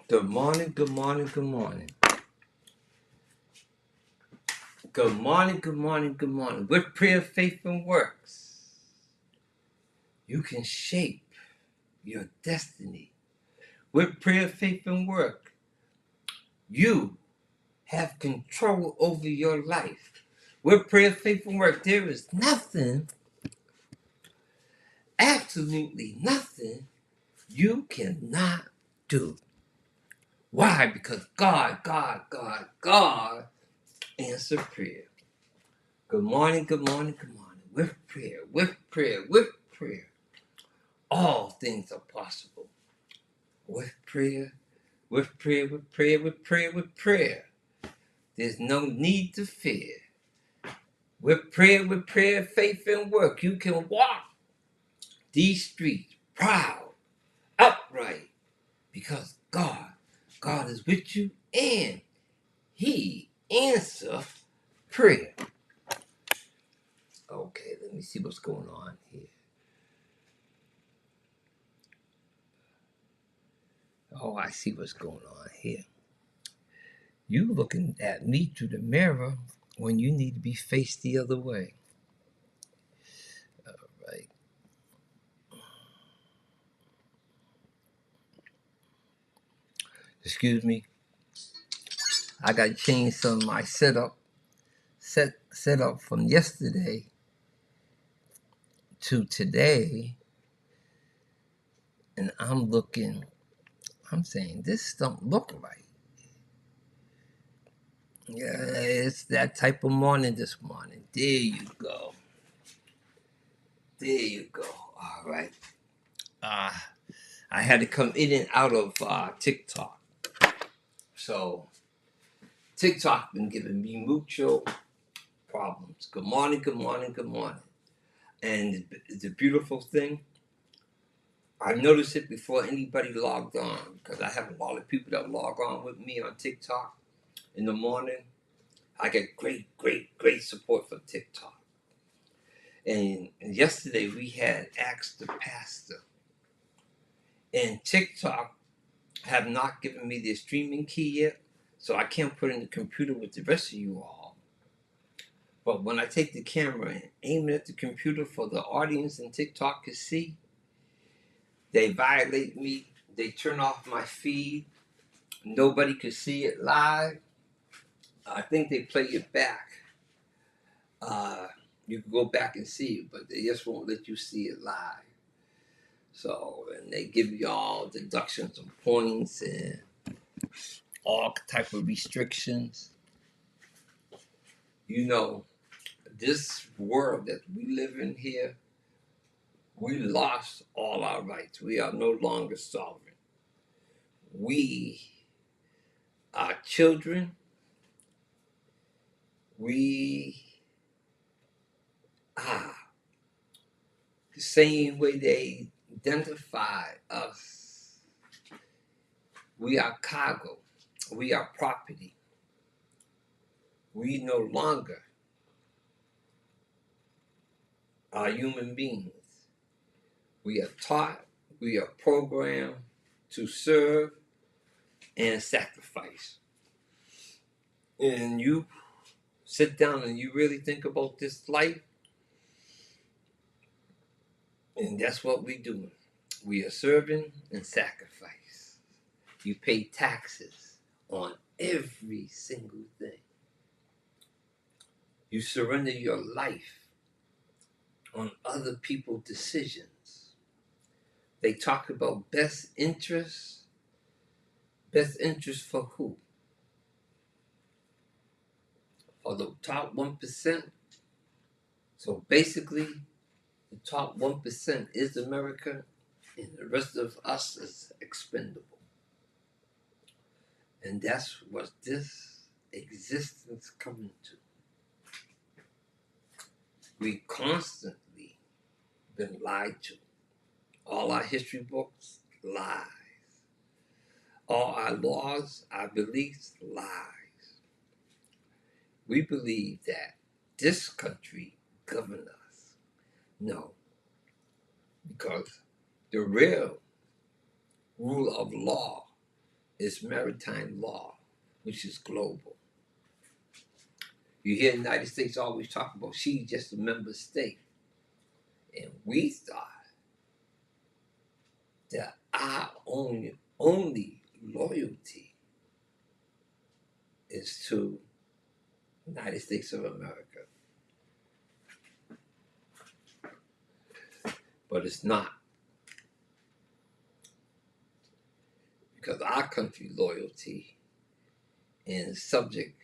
Good morning, good morning, good morning. Good morning, good morning, good morning. With prayer, faith, and works, you can shape your destiny. With prayer, faith, and work, you have control over your life. With prayer, faith, and work, there is nothing, absolutely nothing, you cannot do. Why? Because God answer prayer. Good morning, good morning, good morning. With prayer, with prayer, all things are possible. With prayer, with prayer, with prayer, with prayer, with prayer. There's no need to fear. With prayer, faith, and work, you can walk these streets proud, upright, because God is with you and He answers prayer. Okay, let me see what's going on here. Oh, I see what's going on here. You looking at me through the mirror when you need to be faced the other way. All right. Excuse me. I got to change some of my setup from yesterday to today, and I'm saying this don't look right. Yeah, it's that type of morning this morning. There you go. There you go. All right. Uh, I had to come in and out of TikTok. So TikTok been giving me mucho problems. Good morning, good morning, good morning. And the beautiful thing, I noticed it before anybody logged on because I have a lot of people that log on with me on TikTok in the morning. I get great support from TikTok. And yesterday we had asked the pastor, and TikTok have not given me their streaming key yet, so I can't put it in the computer with the rest of you all. But when I take the camera and aim it at the computer for the audience in TikTok to see, they violate me. They turn off my feed. Nobody could see it live. I think they play it back. You can go back and see it, but they just won't let you see it live. So, and they give you all deductions and points and all type of restrictions. You know, this world that we live in here, we lost all our rights. We are no longer sovereign. We are children. We are the same way they identify us. We are cargo. We are property. We no longer are human beings. We are taught, we are programmed to serve and sacrifice. And you sit down and you really think about this life, and that's what we do. We are serving and sacrifice. You pay taxes on every single thing. You surrender your life on other people's decisions. They talk about best interest. Best interest for who? For the top 1%. So basically, the top 1% is America, and the rest of us is expendable. And that's what this existence coming to. We constantly been lied to. All our history books, lies. All our laws, our beliefs, lies. We believe that this country governs us. No, because the real rule of law is maritime law, which is global. You hear the United States always talk about she's just a member state. And we thought that our only loyalty is to the United States of America. But it's not. Because our country loyalty is subject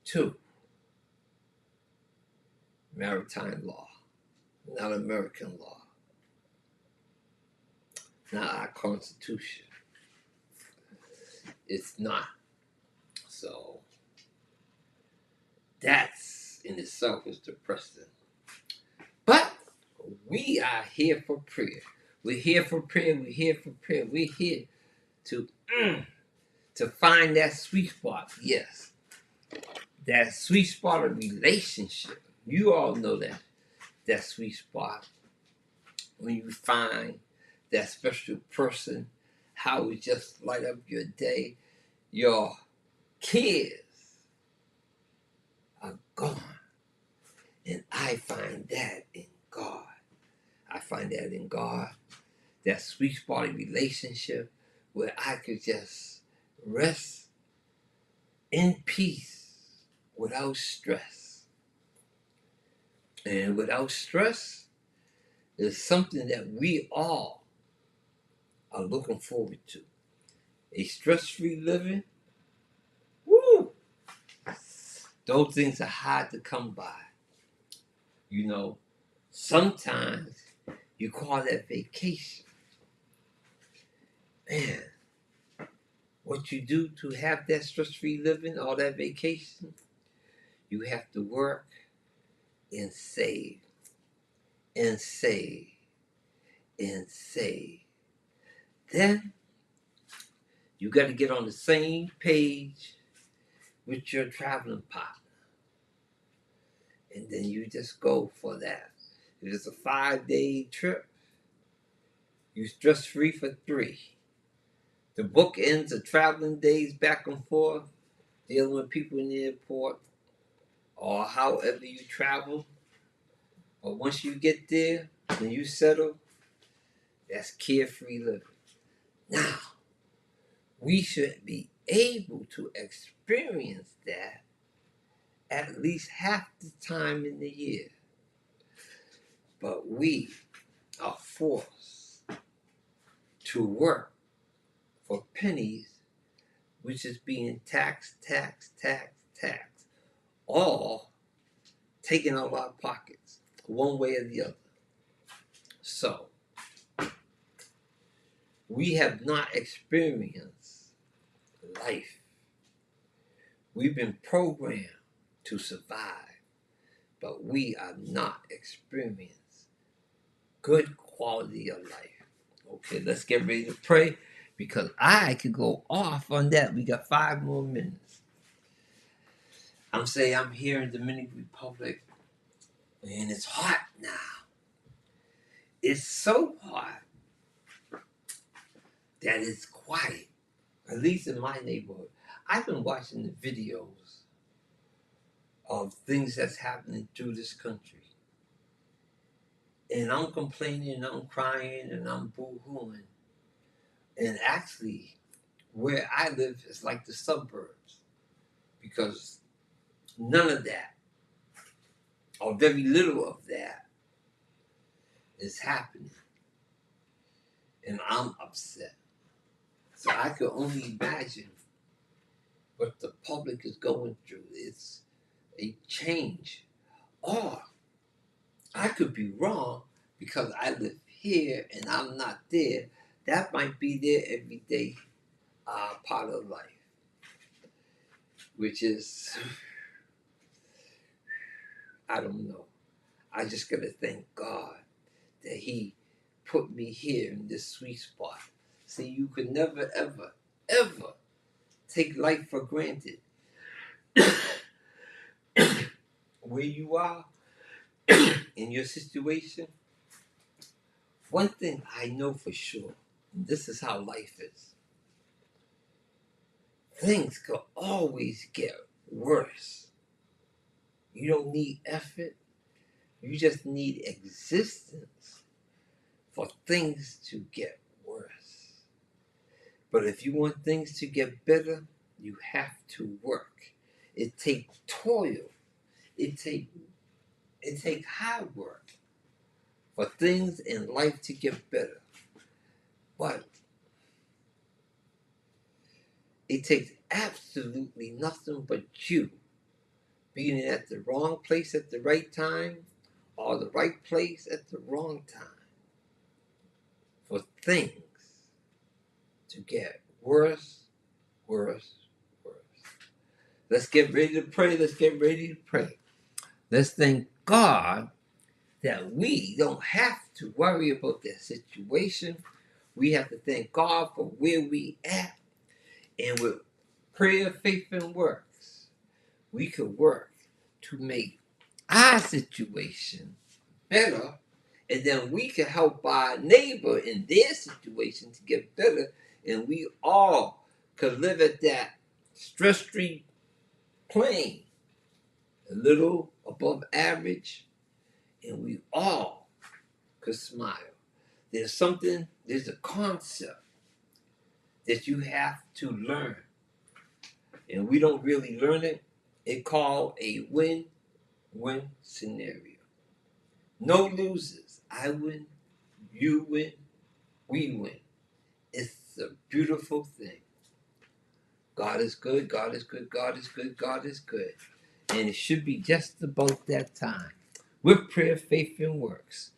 to maritime law, not American law, not our Constitution. It's not. So that's in itself is depressing. But we are here for prayer. We're here for prayer. We're here for prayer. We're here to find that sweet spot. Yes, that sweet spot of relationship. You all know that sweet spot when you find that special person, how it just light up your day. Your kids are gone, and I find that in God. I find that in God, that sweet spot of relationship where I could just rest in peace without stress. And without stress is something that we all are looking forward to. A stress-free living, woo! Those things are hard to come by. You know, sometimes you call that vacation. Man, what you do to have that stress-free living or that vacation, you have to work and save and save and save. Then you got to get on the same page with your traveling partner. And then you just go for that. If it's a 5-day trip, you're stress-free for 3. The book ends of traveling days back and forth, dealing with people in the airport, or however you travel. But once you get there, when you settle, that's carefree living. Now, we should be able to experience that at least half the time in the year. But we are forced to work for pennies, which is being taxed, all taken out of our pockets, one way or the other. So, we have not experienced life. We've been programmed to survive, but we are not experiencing good quality of life. Okay, let's get ready to pray because I could go off on that. We got 5 more minutes. I'm saying I'm here in Dominican Republic and it's hot now. It's so hot that it's quiet, at least in my neighborhood. I've been watching the videos of things that's happening through this country. And I'm complaining, I'm crying, and I'm boo-hooing. And actually, where I live is like the suburbs because none of that, or very little of that, is happening. And I'm upset. So I could only imagine what the public is going through. It's a change. Or I could be wrong because I live here and I'm not there. That might be their everyday part of life, which is, I don't know. I just got to thank God that He put me here in this sweet spot. See, you could never, ever, ever take life for granted. Where you are in your situation, one thing I know for sure, and this is how life is. things could always get worse. You don't need effort. You just need existence for things to get worse. But if you want things to get better, you have to work. It takes toil. It takes hard work for things in life to get better. But it takes absolutely nothing but you being at the wrong place at the right time or the right place at the wrong time for things to get worse, worse, worse. Let's get ready to pray. Let's get ready to pray. Let's thank God that we don't have to worry about that situation. We have to thank God for where we at. And with prayer, faith, and works, we could work to make our situation better, and then we can help our neighbor in their situation to get better, and we all could live at that stress-free plane, a little above average, and we all could smile. There's a concept that you have to learn, and we don't really learn it. It's called a win-win scenario. No losers. I win, you win, we win. It's a beautiful thing. God is good, God is good, God is good, God is good. And it should be just about that time. With prayer, faith, and works,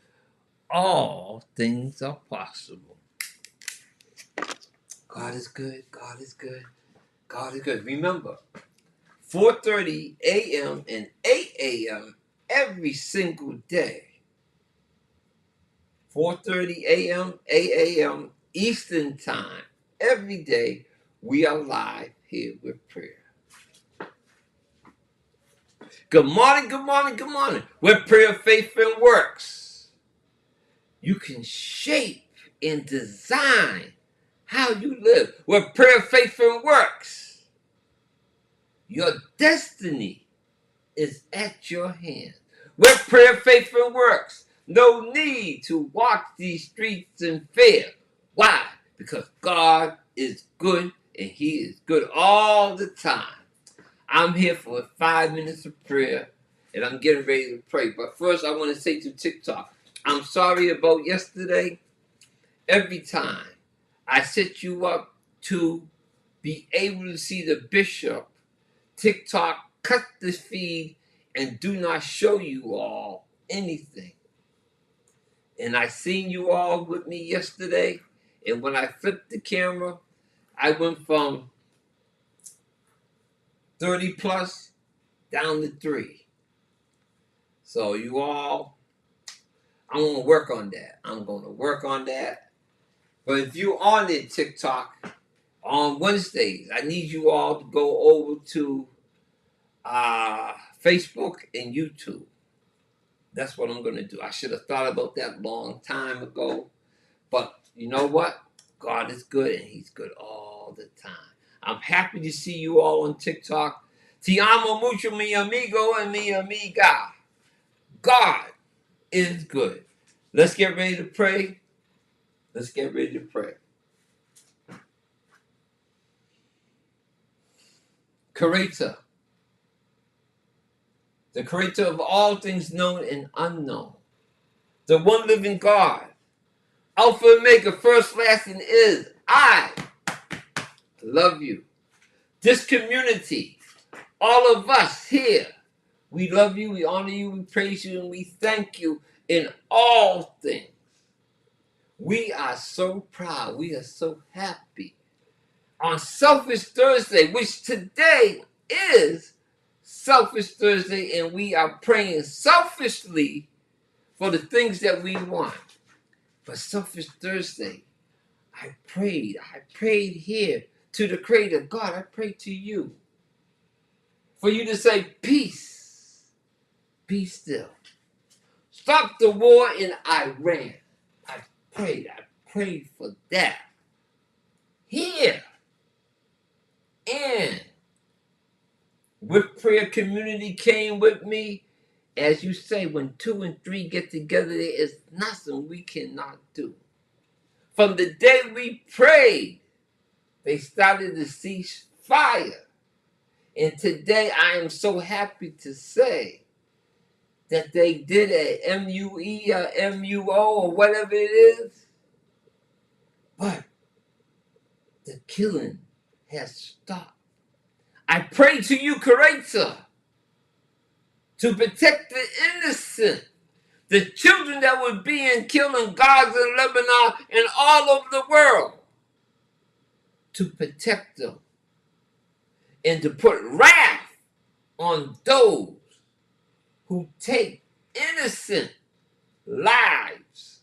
all things are possible. God is good, God is good, God is good. Remember, 4:30 a.m. and 8 a.m. every single day. 4:30 a.m., 8 a.m. Eastern Time. Every day we are live here with prayer. Good morning, good morning, good morning. With prayer, faith, and works, you can shape and design how you live. With prayer, faith, and works, your destiny is at your hand. With prayer, faith, and works, no need to walk these streets in fear. Why? Because God is good and He is good all the time. I'm here for 5 minutes of prayer and I'm getting ready to pray. But first, I want to say to TikTok, I'm sorry about yesterday. Every time I set you up to be able to see the bishop, TikTok cut the feed and do not show you all anything. And I seen you all with me yesterday. And when I flipped the camera, I went from 30 plus down to 3. So you all, I'm going to work on that. I'm going to work on that. But if you're on it, TikTok, on Wednesdays, I need you all to go over to Facebook and YouTube. That's what I'm going to do. I should have thought about that long time ago. But you know what? God is good and He's good all the time. I'm happy to see you all on TikTok. Te amo mucho mi amigo and mi amiga. God is good. Let's get ready to pray. Let's get ready to pray. Creator. The creator of all things known and unknown. The one living God. Alpha and Omega, first, last, and is. I love you. This community, all of us here, we love you, we honor you, we praise you, and we thank you in all things. We are so proud. We are so happy. On Selfish Thursday, which today is Selfish Thursday, and we are praying selfishly for the things that we want. But Selfish Thursday, I prayed here to the Creator. God, I pray to you for you to say, peace, be still. Stop the war in Iran. I prayed for that. Here, And with prayer, community came with me. As you say, when 2 and 3 get together, there is nothing we cannot do. From the day we prayed, they started to cease fire. And today I am so happy to say that they did a MUE or MUO or whatever it is. But the killing has stopped. I pray to you, Creator, to protect the innocent, the children that were being killed in Gaza and Lebanon and all over the world, to protect them and to put wrath on those who take innocent lives.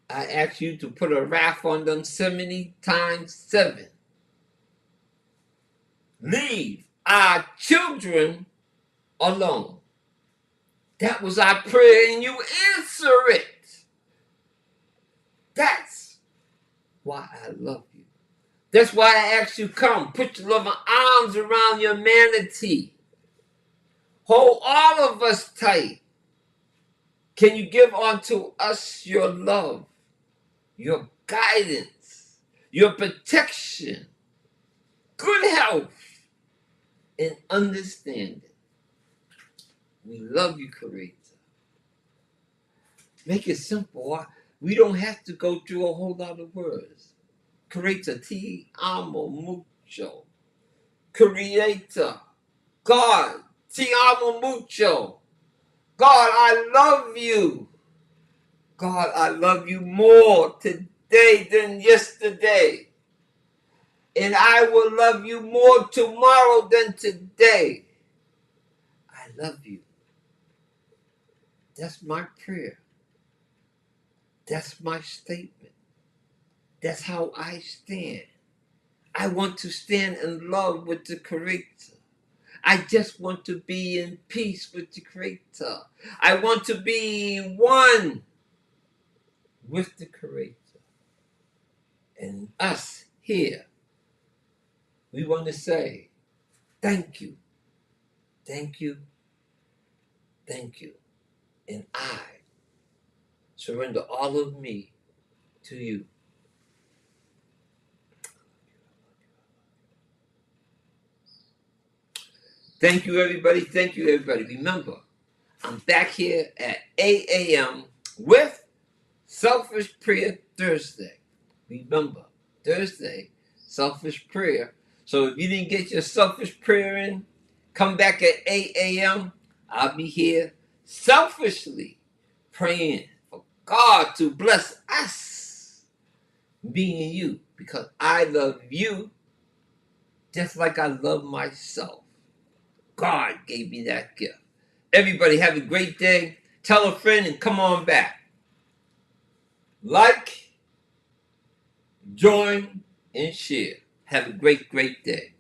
I ask you to put a wrath on them 70 times 7. Leave our children alone. That was our prayer, and you answer it. That's why I love you. That's why I ask you, come, put your loving arms around humanity. Hold all of us tight. Can you give unto us your love, your guidance, your protection, good health, and understanding? We love you, Creator. Make it simple. We don't have to go through a whole lot of words. Creator, ti amo mucho. Creator, God, ti amo mucho. God, I love you. God, I love you more today than yesterday. And I will love you more tomorrow than today. I love you. That's my prayer. That's my statement. That's how I stand. I want to stand in love with the Creator. I just want to be in peace with the Creator. I want to be one with the Creator. And us here, we want to say, thank you, thank you, thank you. And I surrender all of me to you. Thank you, everybody. Thank you, everybody. Remember, I'm back here at 8 a.m. with Selfish Prayer Thursday. Remember, Thursday, selfish prayer. So if you didn't get your selfish prayer in, come back at 8 a.m. I'll be here selfishly praying for God to bless us, being you, because I love you just like I love myself. God gave me that gift. Everybody have a great day. Tell a friend and come on back. Like, join, and share. Have a great, great day.